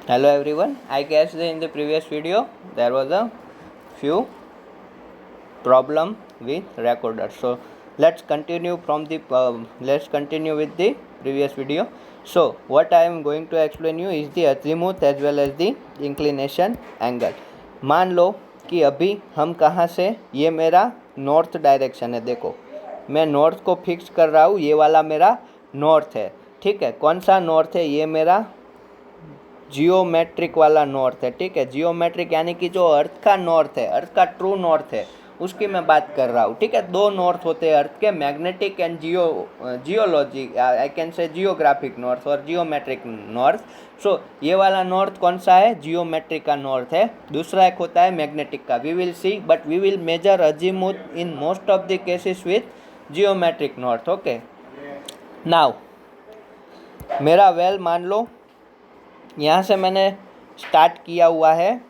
Hello everyone. I guess in the previous video there was a few problem with recorder. So let's continue with the previous video. So what I am going to explain you is the azimuth as well as the inclination angle. मान लो कि अभी हम कहाँ से, ये मेरा north direction है, देखो मैं नॉर्थ को फिक्स कर रहा हूँ, ये वाला मेरा नॉर्थ है, ठीक है। कौन सा नॉर्थ है? ये मेरा जियोमेट्रिक वाला नॉर्थ है, ठीक है। जियोमेट्रिक यानी कि जो अर्थ का नॉर्थ है, अर्थ का ट्रू नॉर्थ है, उसकी मैं बात कर रहा हूँ, ठीक है। दो नॉर्थ होते हैं अर्थ के, magnetic and geology, I can say geographic north और जियोमेट्रिक नॉर्थ। सो ये वाला नॉर्थ कौन सा है? जियोमेट्रिक का नॉर्थ है। दूसरा एक होता है मैग्नेटिक का, we will see, but we will measure azimuth in most of the cases with geometric north. Okay, now मेरा वेल मान लो यहाँ से मैंने स्टार्ट किया हुआ है,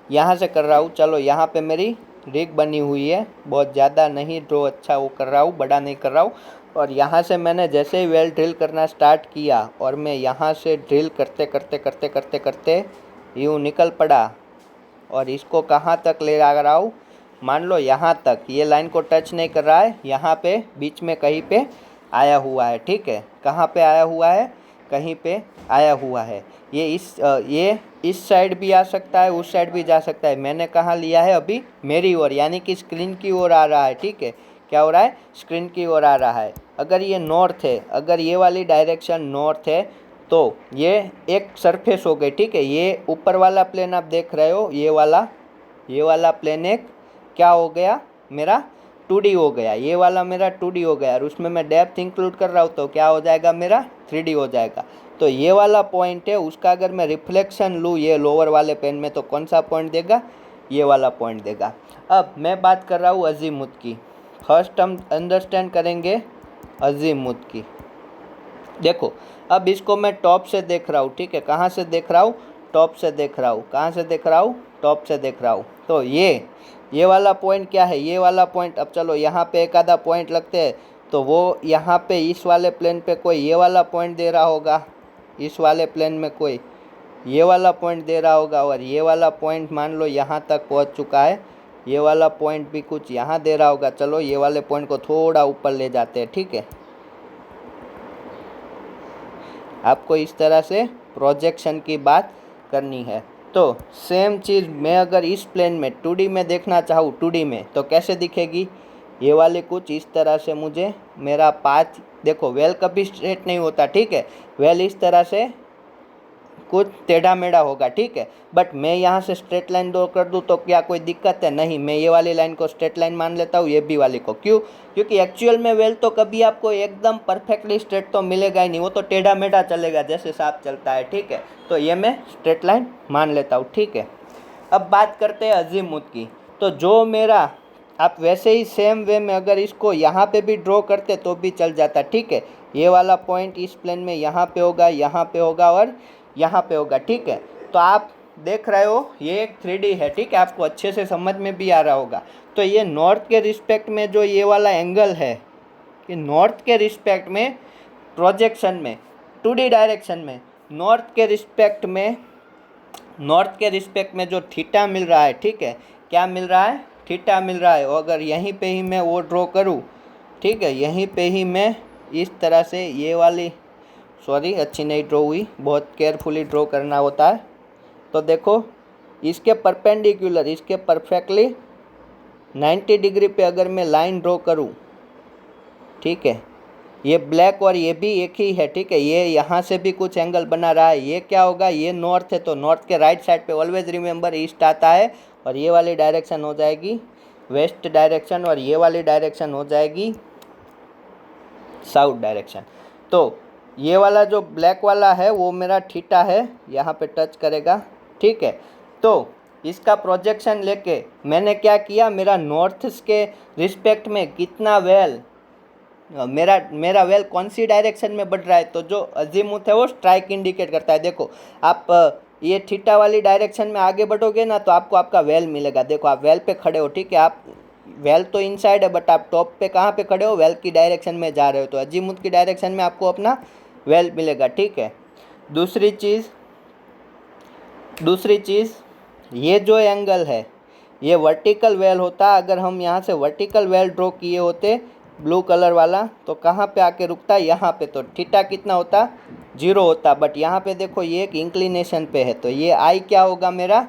यहाँ से कर रहा हूँ। चलो यहाँ पे मेरी रिग बनी हुई है, बहुत ज़्यादा नहीं ड्रॉ अच्छा वो कर रहा हूँ, बड़ा नहीं कर रहा हूँ। और यहाँ से मैंने जैसे ही वेल ड्रिल करना स्टार्ट किया और मैं यहाँ से ड्रिल करते करते करते करते करते यूँ निकल पड़ा और इसको कहाँ तक ले आ रहा हूँ? मान लो यहाँ तक, ये लाइन को टच नहीं कर रहा है, यहाँ पे बीच में कहीं पे आया हुआ है, ठीक है। कहाँ पे आया हुआ है? कहीं पे आया हुआ है। ये इस साइड भी आ सकता है, उस साइड भी जा सकता है। मैंने कहाँ लिया है? अभी मेरी ओर, यानी कि स्क्रीन की ओर आ रहा है, ठीक है। क्या हो रहा है? स्क्रीन की ओर आ रहा है। अगर ये नॉर्थ है, अगर ये वाली डायरेक्शन नॉर्थ है, तो ये एक सरफेस हो गई, ठीक है। ये ऊपर वाला प्लेन आप देख रहे हो, ये वाला प्लेन एक क्या हो गया? मेरा 2D हो गया। ये वाला मेरा 2D हो गया और उसमें मैं डेप्थ इंक्लूड कर रहा हूँ, तो क्या हो जाएगा? मेरा 3D हो जाएगा। तो ये वाला पॉइंट है, उसका अगर मैं रिफ्लेक्शन लूँ ये लोअर वाले पेन में, तो कौन सा पॉइंट देगा? ये वाला पॉइंट देगा। अब मैं बात कर रहा हूँ अजीमुथ की। फर्स्ट हम अंडरस्टैंड करेंगे अजीमुथ की। देखो अब इसको मैं टॉप से देख रहा हूँ, ठीक है। कहाँ से देख रहा हूँ? टॉप से देख रहा हूँ। कहाँ से देख रहा हूँ? टॉप से देख रहा हूँ। तो ये वाला पॉइंट क्या है? ये वाला पॉइंट, अब चलो यहाँ पे एक आधा पॉइंट लगते हैं, तो वो यहाँ पे इस वाले प्लेन पे कोई ये वाला पॉइंट दे रहा होगा, इस वाले प्लेन में कोई ये वाला पॉइंट दे रहा होगा, और ये वाला पॉइंट मान लो यहाँ तक पहुँच चुका है, ये वाला पॉइंट भी कुछ यहाँ दे रहा होगा। चलो ये वाले पॉइंट को थोड़ा ऊपर ले जाते हैं, ठीक है। आपको इस तरह से प्रोजेक्शन की बात करनी है। तो सेम चीज़ मैं अगर इस प्लेन में 2D में देखना चाहूँ, 2D में, तो कैसे दिखेगी? ये वाले कुछ इस तरह से मुझे मेरा पाथ, देखो वेल कभी स्ट्रेट नहीं होता, ठीक है। वेल इस तरह से कुछ टेढ़ा मेढ़ा होगा, ठीक है। बट मैं यहाँ से स्ट्रेट लाइन ड्रॉ कर दूँ तो क्या कोई दिक्कत है? नहीं, मैं ये वाली लाइन को स्ट्रेट लाइन मान लेता हूँ, ये भी वाली को। क्यों? क्योंकि एक्चुअल में वेल तो कभी आपको एकदम परफेक्टली स्ट्रेट तो मिलेगा ही नहीं, वो तो टेढ़ा मेढ़ा चलेगा जैसे सांप चलता है, ठीक है। तो ये मैं स्ट्रेट लाइन मान लेता हूँ, ठीक है। अब बात करते हैं अजीमुथ की। तो जो मेरा, आप वैसे ही सेम वे में अगर इसको यहाँ पे भी ड्रॉ करते तो भी चल जाता, ठीक है। ये वाला पॉइंट इस प्लेन में यहाँ पे होगा, यहाँ पे होगा और यहाँ पे होगा, ठीक है। तो आप देख रहे हो ये एक 3D है, ठीक है। आपको अच्छे से समझ में भी आ रहा होगा। तो ये नॉर्थ के रिस्पेक्ट में जो ये वाला एंगल है, कि नॉर्थ के रिस्पेक्ट में प्रोजेक्शन में 2D डायरेक्शन में नॉर्थ के रिस्पेक्ट में जो थीटा मिल रहा है, ठीक है। क्या मिल रहा है? थीटा मिल रहा है। और अगर यहीं पे ही मैं वो ड्रॉ करूँ, ठीक है, यहीं पे ही मैं इस तरह से ये वाली, सॉरी अच्छी नहीं ड्रॉ हुई, बहुत केयरफुली ड्रॉ करना होता है। तो देखो इसके परपेंडिकुलर, इसके परफेक्टली 90 डिग्री पे अगर मैं लाइन ड्रॉ करूँ, ठीक है, ये ब्लैक और ये भी एक ही है, ठीक है। ये यहाँ से भी कुछ एंगल बना रहा है। ये क्या होगा? ये नॉर्थ है, तो नॉर्थ के राइट साइड पे ऑलवेज रिमेंबर ईस्ट आता है, और ये वाली डायरेक्शन हो जाएगी वेस्ट डायरेक्शन, और ये वाली डायरेक्शन हो जाएगी साउथ डायरेक्शन। तो ये वाला जो ब्लैक वाला है वो मेरा थीटा है, यहाँ पे टच करेगा, ठीक है। तो इसका प्रोजेक्शन लेके मैंने क्या किया, मेरा नॉर्थ के रिस्पेक्ट में कितना वेल, मेरा वेल कौन सी डायरेक्शन में बढ़ रहा है, तो जो अजीमुथ है वो स्ट्राइक इंडिकेट करता है। देखो आप ये थीटा वाली डायरेक्शन में आगे बढ़ोगे ना, तो आपको आपका वेल मिलेगा। देखो आप वेल पे खड़े हो, ठीक है। आप वेल तो इनसाइड है, बट आप टॉप पे कहाँ पे खड़े हो? वेल की डायरेक्शन में जा रहे हो, तो अजीमुथ की डायरेक्शन में आपको अपना वेल मिलेगा, ठीक है। दूसरी चीज़, दूसरी चीज़, ये जो एंगल है ये वर्टिकल वेल होता। अगर हम यहाँ से वर्टिकल वेल ड्रॉ किए होते ब्लू कलर वाला तो कहाँ पे आके रुकता, यहाँ पे, तो थीटा कितना होता, 0 होता। बट यहाँ पे देखो ये एक इंक्लिनेशन पे है, तो ये आई क्या होगा, मेरा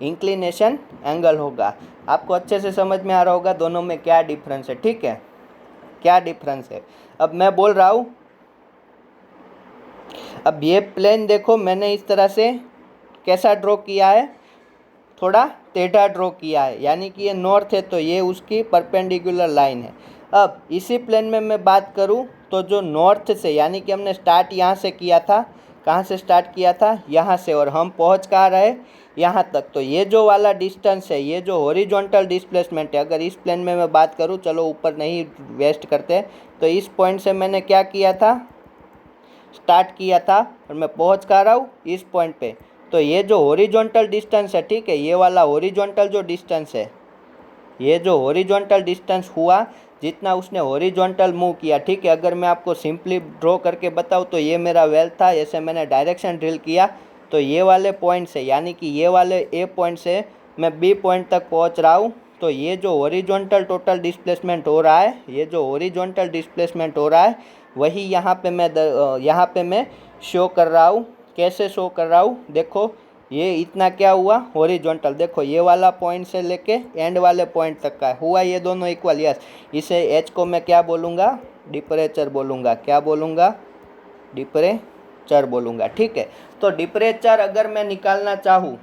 इंक्लिनेशन एंगल होगा। आपको अच्छे से समझ में आ रहा होगा दोनों में क्या डिफरेंस है, ठीक है, क्या डिफरेंस है। अब मैं बोल रहा हूँ, अब ये प्लेन देखो मैंने इस तरह से कैसा ड्रॉ किया है, थोड़ा टेढ़ा ड्रॉ किया है, यानी कि ये नॉर्थ है तो ये उसकी परपेंडिकुलर लाइन है। अब इसी प्लेन में मैं बात करूँ तो जो नॉर्थ से, यानी कि हमने स्टार्ट यहाँ से किया था, कहाँ से स्टार्ट किया था, यहाँ से, और हम पहुँच कहाँ रहे, यहाँ तक। तो ये जो वाला डिस्टेंस है, ये जो हॉरिजॉन्टल डिस्प्लेसमेंट है, अगर इस प्लेन में मैं बात करूँ, चलो ऊपर नहीं वेस्ट करते, तो इस पॉइंट से मैंने क्या किया था, स्टार्ट किया था, और मैं पहुँच कहाँ रहा हूँ, इस पॉइंट पे। तो ये जो हॉरिजॉन्टल डिस्टेंस है, ठीक है, ये वाला हॉरिजॉन्टल जो डिस्टेंस है, ये जो हॉरिजॉन्टल डिस्टेंस हुआ, जितना उसने हॉरिजॉन्टल मूव किया, ठीक है। अगर मैं आपको सिंपली ड्रॉ करके बताऊँ तो ये मेरा वेल था, ऐसे मैंने डायरेक्शन ड्रिल किया, तो ये वाले पॉइंट से, यानी कि ये वाले ए पॉइंट से मैं बी पॉइंट तक पहुंच रहा हूँ। तो ये जो हॉरिजॉन्टल टोटल डिस्प्लेसमेंट हो रहा है, ये जो हॉरिजॉन्टल डिस्प्लेसमेंट हो रहा है, वही यहाँ पे मैं शो कर रहा हूँ। कैसे शो कर रहा हूँ, देखो ये इतना क्या हुआ, हॉरिजॉन्टल, देखो ये वाला पॉइंट से लेके एंड वाले पॉइंट तक का हुआ, ये दोनों इक्वल। यस, इसे एच को मैं क्या बोलूँगा, डिपरेचर बोलूँगा। क्या बोलूँगा, डिपरेचर बोलूँगा, ठीक है। तो डिपरेचर अगर मैं निकालना चाहूँ,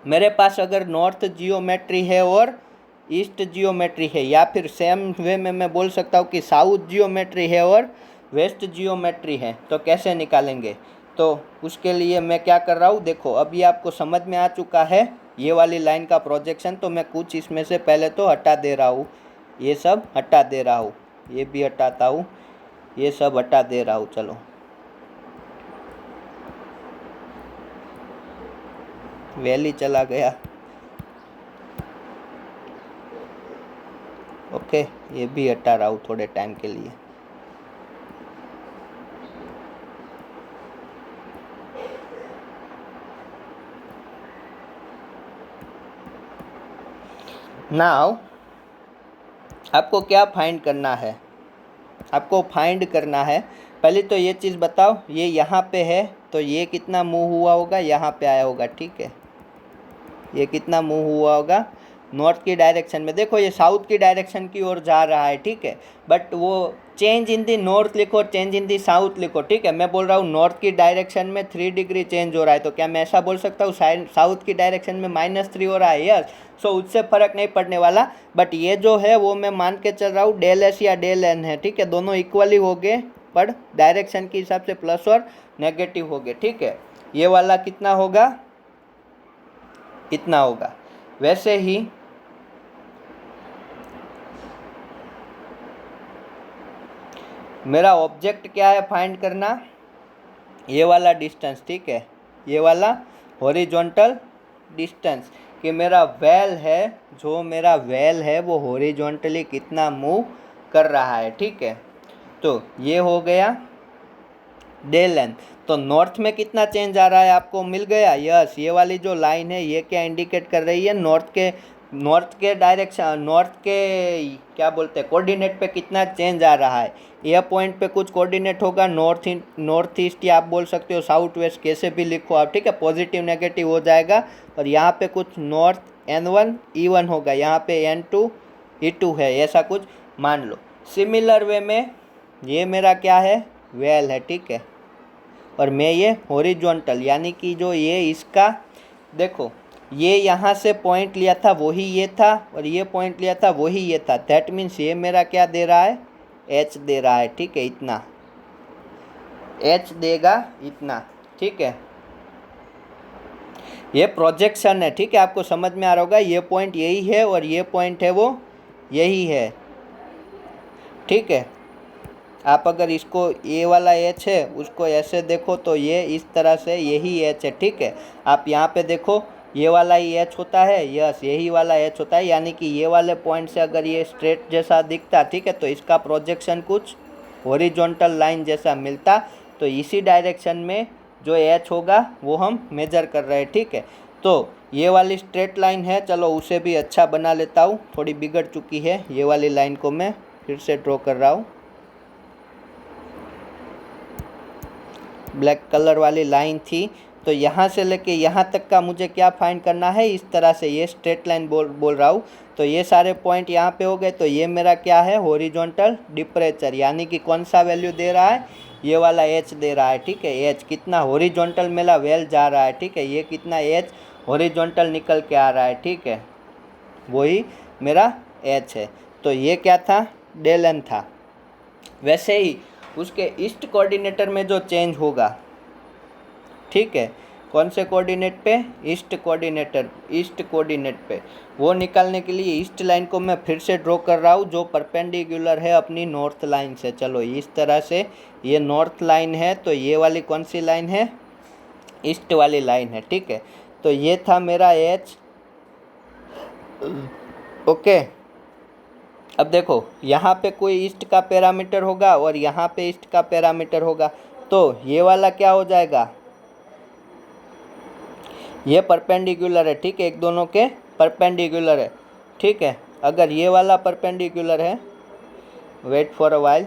मेरे पास अगर नॉर्थ जियोमेट्री है और ईस्ट जियोमेट्री है, या फिर सेम वे में मैं बोल सकता हूँ कि साउथ जियोमेट्री है और वेस्ट जियोमेट्री है, तो कैसे निकालेंगे। तो उसके लिए मैं क्या कर रहा हूँ, देखो अब ये आपको समझ में आ चुका है, ये वाली लाइन का प्रोजेक्शन। तो मैं कुछ इसमें से पहले तो हटा दे रहा हूँ, ये सब हटा दे रहा हूँ, ये भी हटाता हूँ, ये सब हटा दे रहा हूँ। चलो, वैली चला गया, ओके, ये भी हटा रहा हूँ थोड़े टाइम के लिए। नाउ आपको क्या फाइंड करना है, आपको फाइंड करना है, पहले तो ये चीज़ बताओ, ये यहाँ पे है तो ये कितना मूव हुआ होगा, यहाँ पे आया होगा, ठीक है, ये कितना मूव हुआ होगा, नॉर्थ की डायरेक्शन में। देखो ये साउथ की डायरेक्शन की ओर जा रहा है, ठीक है, बट वो चेंज इन दी नॉर्थ लिखो और चेंज इन दी साउथ लिखो, ठीक है। मैं बोल रहा हूँ नॉर्थ की डायरेक्शन में 3 डिग्री चेंज हो रहा है, तो क्या मैं ऐसा बोल सकता हूँ साउथ की डायरेक्शन में -3 हो रहा है, यस। सो उससे फ़र्क नहीं पड़ने वाला, बट ये जो है वो मैं मान के चल रहा हूँ डेल एस या डेल एन है, ठीक है, दोनों इक्वली हो गए, पर डायरेक्शन के हिसाब से प्लस और नेगेटिव हो गए, ठीक है। ये वाला कितना होगा, इतना होगा। वैसे ही मेरा ऑब्जेक्ट क्या है फाइंड करना, ये वाला डिस्टेंस, ठीक है, ये वाला हॉरिजॉन्टल डिस्टेंस, कि मेरा वेल है, जो मेरा वेल है वो हॉरिजॉन्टली कितना मूव कर रहा है, ठीक है। तो ये हो गया डेल लेंथ। तो नॉर्थ में कितना चेंज आ रहा है आपको मिल गया, यस। ये वाली जो लाइन है ये क्या इंडिकेट कर रही है, नॉर्थ के डायरेक्शन, नॉर्थ के क्या बोलते हैं कोऑर्डिनेट पे कितना चेंज आ रहा है। यह पॉइंट पे कुछ कोऑर्डिनेट होगा, नॉर्थ ईस्ट, या आप बोल सकते हो साउथ वेस्ट, कैसे भी लिखो आप, ठीक है, पॉजिटिव नेगेटिव हो जाएगा। और यहाँ पे कुछ नॉर्थ N1 E1 होगा, यहाँ पे N2 E2 है, ऐसा कुछ मान लो। सिमिलर वे में ये मेरा क्या है, वेल है, ठीक है, और मैं ये हॉरिजॉन्टल, यानी कि जो ये इसका, देखो ये यहाँ से पॉइंट लिया था वही ये था, और ये पॉइंट लिया था वही ये था, दैट मीन्स ये मेरा क्या दे रहा है, एच दे रहा है, ठीक है, इतना एच देगा, इतना, ठीक है। ये प्रोजेक्शन है, ठीक है, आपको समझ में आ रहा होगा, ये पॉइंट यही है और ये पॉइंट है वो यही है, ठीक है। आप अगर इसको ये वाला एच है उसको ऐसे देखो तो ये इस तरह से यही एच है, ठीक है। आप यहाँ पे देखो ये वाला ही एच होता है, यस, यही वाला एच होता है, यानी कि ये वाले पॉइंट से अगर ये स्ट्रेट जैसा दिखता, ठीक है, तो इसका प्रोजेक्शन कुछ हॉरिजॉन्टल लाइन जैसा मिलता। तो इसी डायरेक्शन में जो एच होगा वो हम मेजर कर रहे हैं, ठीक है। तो ये वाली स्ट्रेट लाइन है, चलो उसे भी अच्छा बना लेता हूँ, थोड़ी बिगड़ चुकी है। ये वाली लाइन को मैं फिर से ड्रॉ कर रहा हूँ। ब्लैक कलर वाली लाइन थी, तो यहाँ से लेके यहाँ तक का मुझे क्या फाइंड करना है, इस तरह से ये स्ट्रेट लाइन बोल रहा हूँ। तो ये सारे पॉइंट यहाँ पे हो गए। तो ये मेरा क्या है, हॉरिजॉन्टल डिपरेचर, यानी कि कौन सा वैल्यू दे रहा है, ये वाला एच दे रहा है, ठीक है। एच कितना हॉरिजॉन्टल मेरा वेल जा रहा है, ठीक है। ये कितना एच हॉरिजॉन्टल निकल के आ रहा है, ठीक है, वही मेरा एच है। तो ये क्या था, डेल एन था। वैसे ही उसके ईस्ट कोऑर्डिनेटर में जो चेंज होगा, ठीक है, कौन से कोऑर्डिनेट पे, ईस्ट कोऑर्डिनेट पे, वो निकालने के लिए ईस्ट लाइन को मैं फिर से ड्रॉ कर रहा हूँ, जो परपेंडिकुलर है अपनी नॉर्थ लाइन से। चलो इस तरह से, ये नॉर्थ लाइन है, तो ये वाली कौन सी लाइन है, ईस्ट वाली लाइन है, ठीक है। तो ये था मेरा एच, ओके। अब देखो यहाँ पे कोई ईस्ट का पैरामीटर होगा और यहाँ पे ईस्ट का पैरामीटर होगा, तो ये वाला क्या हो जाएगा, ये परपेंडिकुलर है, ठीक है, एक दोनों के परपेंडिकुलर है, ठीक है। अगर ये वाला परपेंडिकुलर है, wait for a while,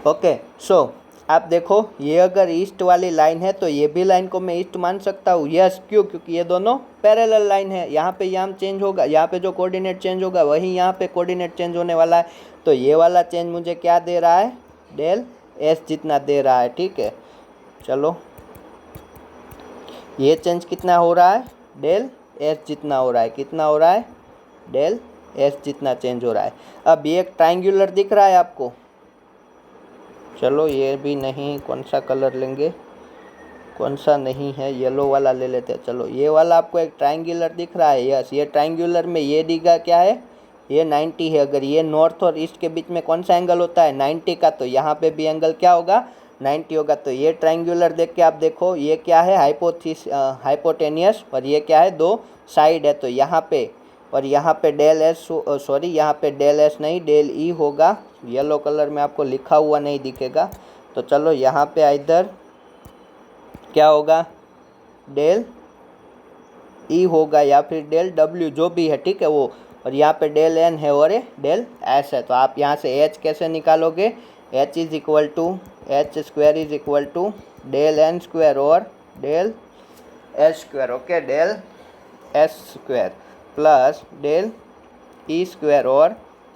okay. So आप देखो, ये अगर ईस्ट वाली लाइन है तो ये भी लाइन को मैं ईस्ट मान सकता हूँ, यस। क्यों, क्योंकि ये दोनों पैरेलल लाइन है। यहाँ पे यहाँ चेंज होगा, यहाँ पे जो कोऑर्डिनेट चेंज होगा वही यहाँ पे कोऑर्डिनेट चेंज होने वाला है। तो ये वाला चेंज मुझे क्या दे रहा है, डेल एस जितना दे रहा है, ठीक है। चलो ये चेंज कितना हो रहा है, डेल एस जितना हो रहा है, कितना हो रहा है, डेल एस जितना चेंज हो रहा है। अब ये एक ट्रायंगुलर दिख रहा है आपको, चलो ये भी नहीं, कौन सा कलर लेंगे, कौन सा नहीं है, येलो वाला ले लेते हैं। चलो ये वाला आपको एक ट्रायंगुलर दिख रहा है, यस। ये ट्रायंगुलर में ये दिखा क्या है, ये 90 है। अगर ये नॉर्थ और ईस्ट के बीच में कौन सा एंगल होता है, 90 का, तो यहाँ पे भी एंगल क्या होगा, 90 होगा। तो ये ट्रायंगुलर देख के आप देखो, ये क्या है, हाइपोटेनियस, और ये क्या है, दो साइड है। तो यहाँ पे और यहाँ पे डेल एस, सॉरी यहाँ पे डेल एस नहीं, डेल ई होगा। येलो कलर में आपको लिखा हुआ नहीं दिखेगा, तो चलो यहाँ पे इधर क्या होगा, डेल ई होगा या फिर डेल डब्ल्यू, जो भी है, ठीक है वो। और यहाँ पे डेल एन है और डेल एस है। तो आप यहाँ से एच कैसे निकालोगे, H is equal to, H square is equal to del N square और del S square, okay, del S square plus del E square और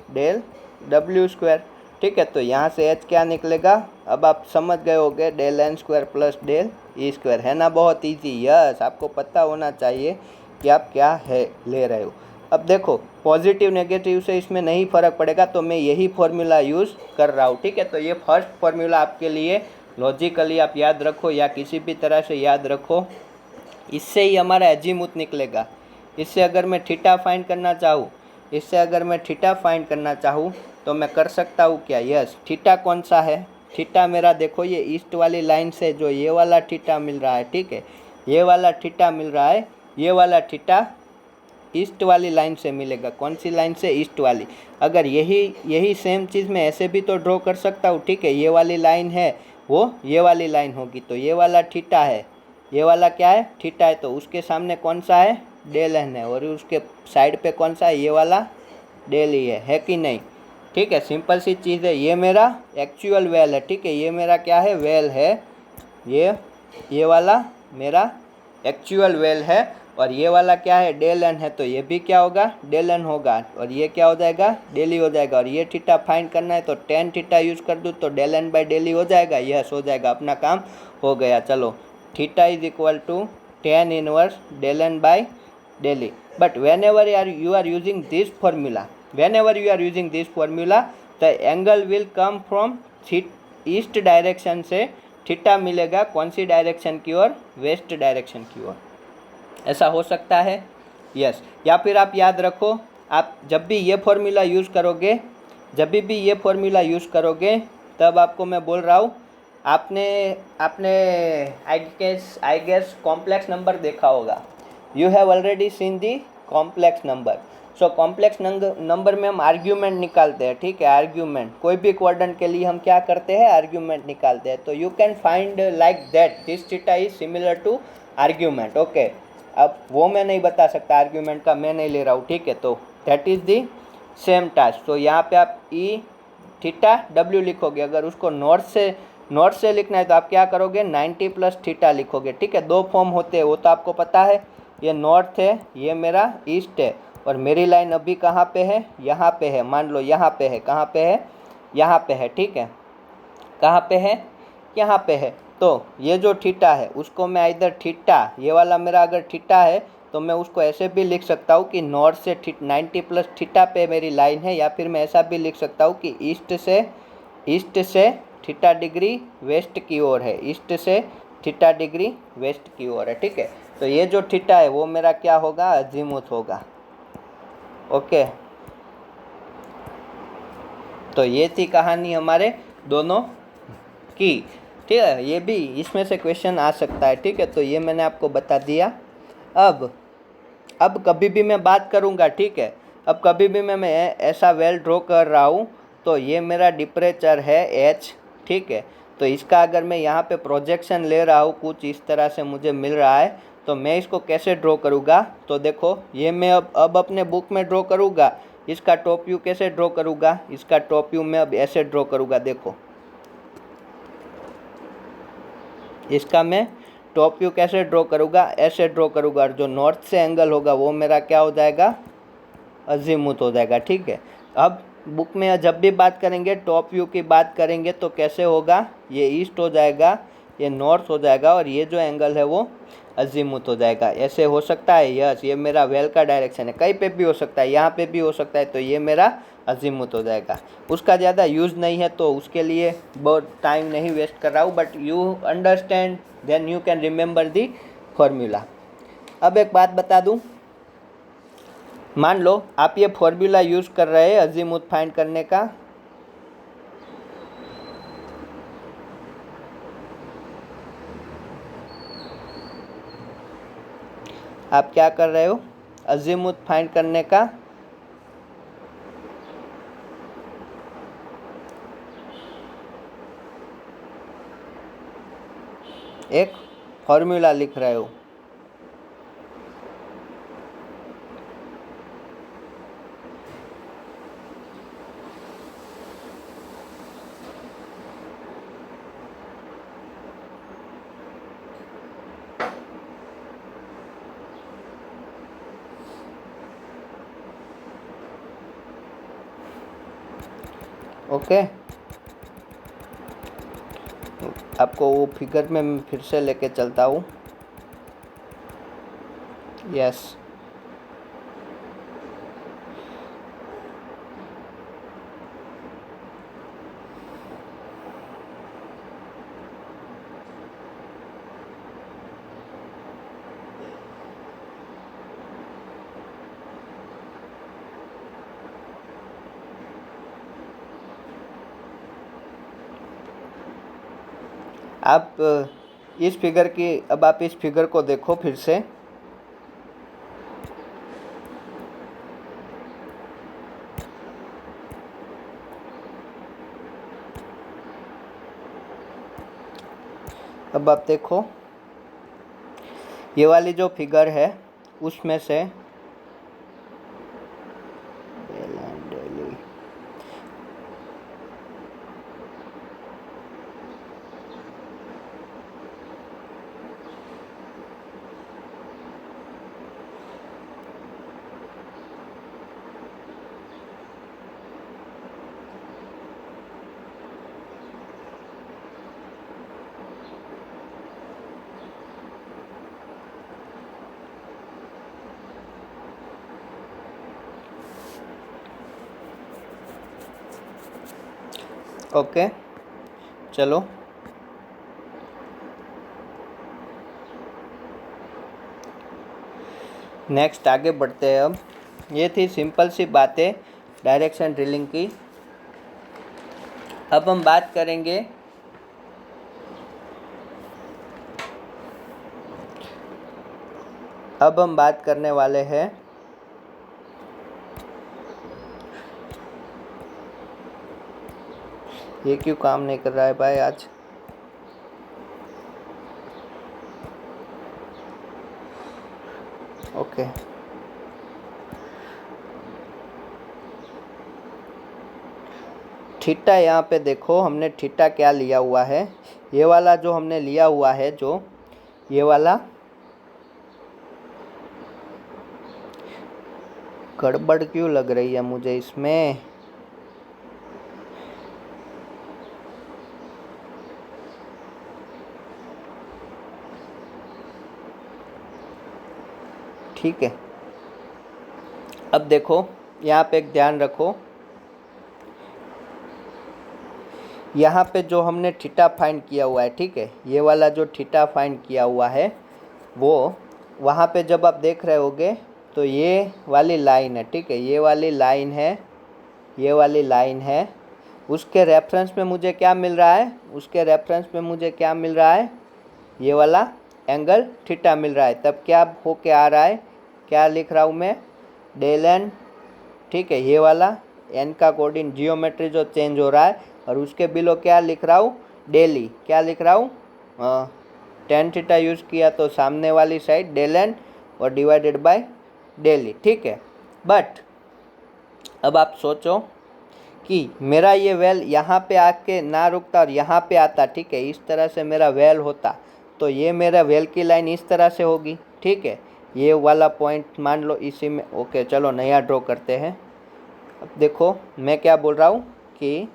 डेल डब्ल्यू स्क्वायर, ठीक है। तो यहाँ से एच क्या निकलेगा, अब आप समझ गए होंगे, del N square plus del E square, है ना, बहुत इजी। यस, आपको पता होना चाहिए कि आप क्या है ले रहे हो। अब देखो पॉजिटिव नेगेटिव से इसमें नहीं फ़र्क पड़ेगा, तो मैं यही फॉर्मूला यूज़ कर रहा हूँ, ठीक है। तो ये फर्स्ट फार्मूला आपके लिए लॉजिकली आप याद रखो या किसी भी तरह से याद रखो, इससे ही हमारा एजीमुथ निकलेगा। इससे अगर मैं थीटा फाइंड करना चाहूँ, इससे अगर मैं थीटा फाइंड करना चाहूँ तो मैं कर सकता हूँ क्या, यस। थीटा कौन सा है, थीटा मेरा देखो ये ईस्ट वाली लाइन से जो ये वाला थीटा मिल रहा है, ठीक है, ये वाला थीटा मिल रहा है, ये वाला थीटा ईस्ट वाली लाइन से मिलेगा। कौन सी लाइन से, ईस्ट वाली। अगर यही सेम चीज़ मैं ऐसे भी तो ड्रॉ कर सकता हूँ, ठीक है। ये वाली लाइन है, वो ये वाली लाइन होगी, तो ये वाला थीटा है, ये वाला क्या है, थीटा है। तो उसके सामने कौन सा है, डेल एन है, और उसके साइड पे कौन सा है, ये वाला डेल ई है कि नहीं, ठीक है। सिंपल सी चीज़ है, ये मेरा एक्चुअल वेल है, ठीक है। ये मेरा क्या है, वेल है, ये वाला मेरा एक्चुअल वेल है, और ये वाला क्या है, डेल एन है। तो ये भी क्या होगा, डेल एन होगा, और ये क्या हो जाएगा, डेल ई हो जाएगा। और ये थीटा फाइंड करना है तो टेन थीटा यूज़ कर दूँ तो del N by del E हो जाएगा, यस हो जाएगा, अपना काम हो गया। चलो theta is equal to tan inverse del N by del E. But whenever you are using this formula, whenever you are using this formula, the angle will come from east direction से theta मिलेगा कौन सी direction की ओर, west direction की ओर, ऐसा हो सकता है, yes. या फिर आप याद रखो, आप जब भी ये फॉर्मूला यूज़ करोगे, जब भी ये फॉर्मूला यूज़ करोगे, तब आपको मैं बोल रहा हूँ, आपने आई गेस कॉम्प्लेक्स नंबर देखा होगा, you have already seen the complex number. So complex number में हम आर्ग्यूमेंट निकालते हैं, ठीक है, आर्ग्यूमेंट, कोई भी क्वाड्रेंट के लिए हम क्या करते हैं, आर्ग्यूमेंट निकालते हैं। तो you can find like that this theta is similar to argument, okay. अब वो मैं नहीं बता सकता, आर्ग्यूमेंट का मैं नहीं ले रहा हूँ, ठीक है। तो that is the same task. तो यहाँ पे आप ई थीटा डब्ल्यू लिखोगे। अगर उसको नॉर्थ से लिखना है तो आप क्या करोगे, 90 प्लस थीटा लिखोगे, ठीक है। दो फॉर्म होते हैं वो तो आपको पता है, ये नॉर्थ है, ये मेरा ईस्ट है, और मेरी लाइन अभी कहाँ पे है, यहाँ पे है, मान लो यहाँ पे है, कहाँ पे है, यहाँ पे है, ठीक है, कहाँ पे है, यहाँ पे है। तो ये जो थीटा है उसको मैं इधर थीटा, ये वाला मेरा अगर थीटा है तो मैं उसको ऐसे भी लिख सकता हूँ कि नॉर्थ से 90 प्लस थीटा पे मेरी लाइन है, या फिर मैं ऐसा भी लिख सकता हूँ कि ईस्ट से थीटा डिग्री वेस्ट की ओर है, ईस्ट से थीटा डिग्री वेस्ट की ओर है, ठीक है। तो ये जो थीटा है वो मेरा क्या होगा, अजीमुथ होगा, ओके। तो ये थी कहानी हमारे दोनों की, ठीक है। ये भी इसमें से क्वेश्चन आ सकता है, ठीक है। तो ये मैंने आपको बता दिया। अब कभी भी मैं बात करूँगा, ठीक है, अब कभी भी मैं ऐसा वेल ड्रॉ कर रहा हूँ तो ये मेरा डिपरेचर है एच, ठीक है। तो इसका अगर मैं यहाँ पे प्रोजेक्शन ले रहा हूँ, कुछ इस तरह से मुझे मिल रहा है, तो मैं इसको कैसे ड्रॉ करूँगा, तो देखो ये मैं अब अपने बुक में ड्रॉ करूँगा। इसका टॉप व्यू कैसे ड्रॉ करूँगा, इसका टॉप व्यू मैं अब ऐसे ड्रॉ करूँगा, देखो इसका मैं टॉप व्यू कैसे ड्रॉ करूँगा, ऐसे ड्रॉ करूँगा, और जो नॉर्थ से एंगल होगा वो मेरा क्या हो जाएगा, अजीमुथ हो जाएगा, ठीक है। अब बुक में जब भी बात करेंगे, टॉप व्यू की बात करेंगे तो कैसे होगा, ये ईस्ट हो जाएगा, ये नॉर्थ हो जाएगा, और ये जो एंगल है वो अजीमुथ हो जाएगा। ऐसे हो सकता है, यस, ये मेरा वेल का डायरेक्शन है, कहीं पे भी हो सकता है, यहाँ पे भी हो सकता है, तो ये मेरा अजीमुथ हो जाएगा। उसका ज़्यादा यूज़ नहीं है तो उसके लिए बहुत टाइम नहीं वेस्ट कर रहा हूँ, but you understand then you can remember the formula. अब एक बात बता दूँ, मान लो आप ये फॉर्मूला यूज़ कर रहे हैं अजीमुथ फाइंड करने का, आप क्या कर रहे हो, अजीमुथ फाइंड करने का एक फॉर्मूला लिख रहे हो। ओके, आपको वो फिगर में मैं फिर से लेके चलता हूँ, यस। आप इस फिगर की, अब आप इस फिगर को देखो फिर से, अब आप देखो ये वाली जो फिगर है उसमें से ओके, चलो नेक्स्ट आगे बढ़ते हैं। अब ये थी सिंपल सी बातें डायरेक्शन ड्रिलिंग की। अब हम बात करेंगे अब हम बात करने वाले हैं ये क्यों काम नहीं कर रहा है भाई आज? ओके, थीटा यहाँ पे देखो, हमने थीटा क्या लिया हुआ है, ये वाला जो हमने लिया हुआ है, जो ये वाला, गड़बड़ क्यों लग रही है मुझे इसमें? ठीक है, अब देखो यहाँ पे एक ध्यान रखो, यहाँ पे जो हमने थीटा फाइंड किया हुआ है, ठीक है, ये वाला जो थीटा फाइंड किया हुआ है वो वहाँ पे जब आप देख रहे होगे तो ये वाली लाइन है, ठीक है, ये वाली लाइन है, ये वाली लाइन है, उसके रेफरेंस में मुझे क्या मिल रहा है, उसके रेफरेंस में मुझे क्या मिल रहा है, ये वाला एंगल थीटा मिल रहा है। तब क्या होके आ रहा है, क्या लिख रहा हूँ मैं, डेल एन, ठीक है, ये वाला एन का कोऑर्डिनेट जियोमेट्री जो चेंज हो रहा है, और उसके बिलो क्या लिख रहा हूँ, डेली, क्या लिख रहा हूँ, टेन थीटा यूज़ किया तो सामने वाली साइड डेल एन और डिवाइडेड बाय डेली, ठीक है। बट अब आप सोचो कि मेरा ये वेल यहाँ पे आके ना रुकता और यहाँ पे आता, ठीक है, इस तरह से मेरा वेल होता, तो ये मेरा वेल की लाइन इस तरह से होगी, ठीक है, ये वाला पॉइंट मान लो इसी में। ओके, चलो नया ड्रॉ करते हैं। अब देखो मैं क्या बोल रहा हूँ कि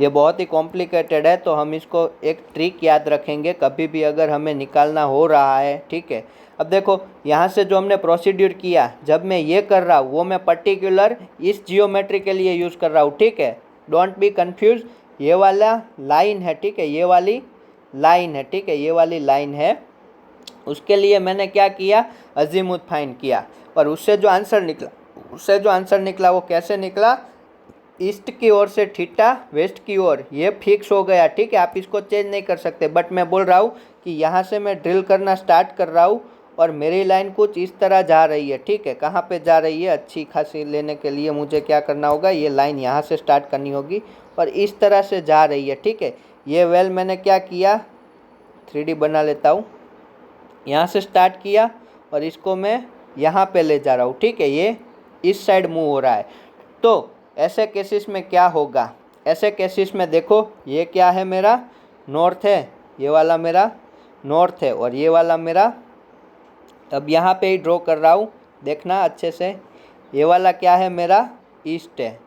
ये बहुत ही कॉम्प्लिकेटेड है, तो हम इसको एक ट्रिक याद रखेंगे कभी भी अगर हमें निकालना हो रहा है, ठीक है। अब देखो यहाँ से जो हमने प्रोसीड्यूर किया, जब मैं ये कर रहा हूँ वो मैं पर्टिकुलर इस जियोमेट्री के लिए यूज़ कर रहा हूँ, ठीक है, डोंट बी कंफ्यूज। ये वाला लाइन है, ठीक है, ये वाली लाइन है, ठीक है, ये वाली लाइन है, उसके लिए मैंने क्या किया, अजीमुथ फाइंड किया, और उससे जो आंसर निकला वो कैसे निकला, ईस्ट की ओर से थीटा, वेस्ट की ओर, ये फिक्स हो गया, ठीक है, आप इसको चेंज नहीं कर सकते। बट मैं बोल रहा हूँ कि यहाँ से मैं ड्रिल करना स्टार्ट कर रहा हूँ और मेरी लाइन कुछ इस तरह जा रही है, ठीक है, कहाँ पे जा रही है, अच्छी खासी लेने के लिए मुझे क्या करना होगा, ये लाइन यहाँ से स्टार्ट करनी होगी और इस तरह से जा रही है, ठीक है। ये वेल मैंने क्या किया, 3D बना लेता हूँ, यहाँ से स्टार्ट किया और इसको मैं यहाँ पे ले जा रहा हूँ, ठीक है, ये इस साइड मूव हो रहा है। तो ऐसे केसेस में क्या होगा, ऐसे केसेस में देखो ये क्या है, मेरा नॉर्थ है, ये वाला मेरा नॉर्थ है और ये वाला मेरा, अब यहाँ पे ही ड्रॉ कर रहा हूँ, देखना अच्छे से, ये वाला क्या है, मेरा ईस्ट है,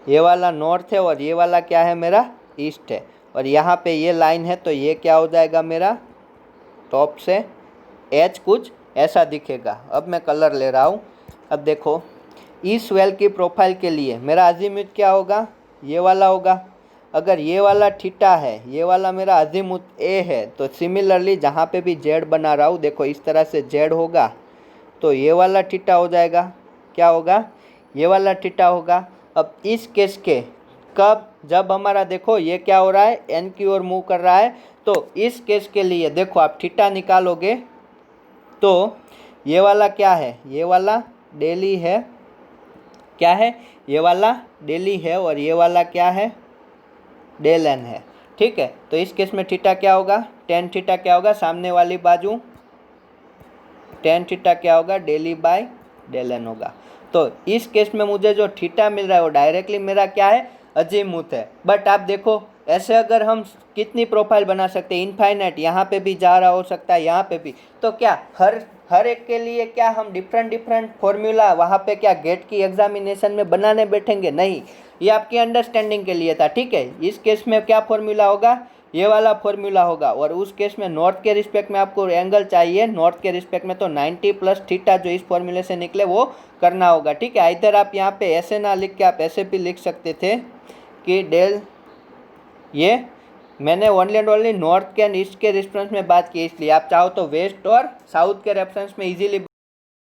ये वाला नॉर्थ है और ये वाला क्या है, मेरा ईस्ट है, और यहाँ पे ये लाइन है, तो ये क्या हो जाएगा, मेरा टॉप से एच कुछ ऐसा दिखेगा। अब मैं कलर ले रहा हूँ। अब देखो इस वेल की प्रोफाइल के लिए मेरा अजीमुथ क्या होगा, ये वाला होगा। अगर ये वाला थीटा है, ये वाला मेरा अजीमुथ ए है, तो सिमिलरली जहाँ पे भी जेड बना रहा हूँ, देखो इस तरह से जेड होगा, तो ये वाला थीटा हो जाएगा, क्या होगा, ये वाला थीटा होगा। अब इस केस के कब, जब हमारा देखो ये क्या हो रहा है, एन की ओर मूव कर रहा है, तो इस केस के लिए देखो आप थीटा निकालोगे तो ये वाला क्या है, ये वाला डेली है, क्या है, ये वाला डेली है और ये वाला क्या है, डेल एन है, ठीक है। तो इस केस में थीटा क्या होगा, टेन थीटा क्या होगा, सामने वाली बाजू टेन थीटा क्या होगा, डेली बाय डेल एन होगा। तो इस केस में मुझे जो थीटा मिल रहा है वो डायरेक्टली मेरा क्या है, अजीमुथ है। बट आप देखो ऐसे अगर हम कितनी प्रोफाइल बना सकते हैं, इनफाइनाइट, यहाँ पे भी जा रहा हो सकता है, यहाँ पे भी, तो क्या हर एक के लिए क्या हम डिफरेंट फॉर्मूला वहाँ पे क्या गेट की एग्जामिनेशन में बनाने बैठेंगे, नहीं, ये आपकी अंडरस्टैंडिंग के लिए था, ठीक है। इस केस में क्या फॉर्मूला होगा, ये वाला फॉर्मूला होगा, और उस केस में नॉर्थ के रिस्पेक्ट में आपको एंगल चाहिए, नॉर्थ के रिस्पेक्ट में तो 90 प्लस थीटा जो इस फॉर्मूले से निकले वो करना होगा, ठीक है। इधर आप यहाँ पे ऐसे ना लिख के आप ऐसे भी लिख सकते थे कि डेल, ये मैंने ओनली एंड ओनली नॉर्थ के एंड ईस्ट के रेफरेंस में बात की, इसलिए आप चाहो तो वेस्ट और साउथ के रेफरेंस में इजीली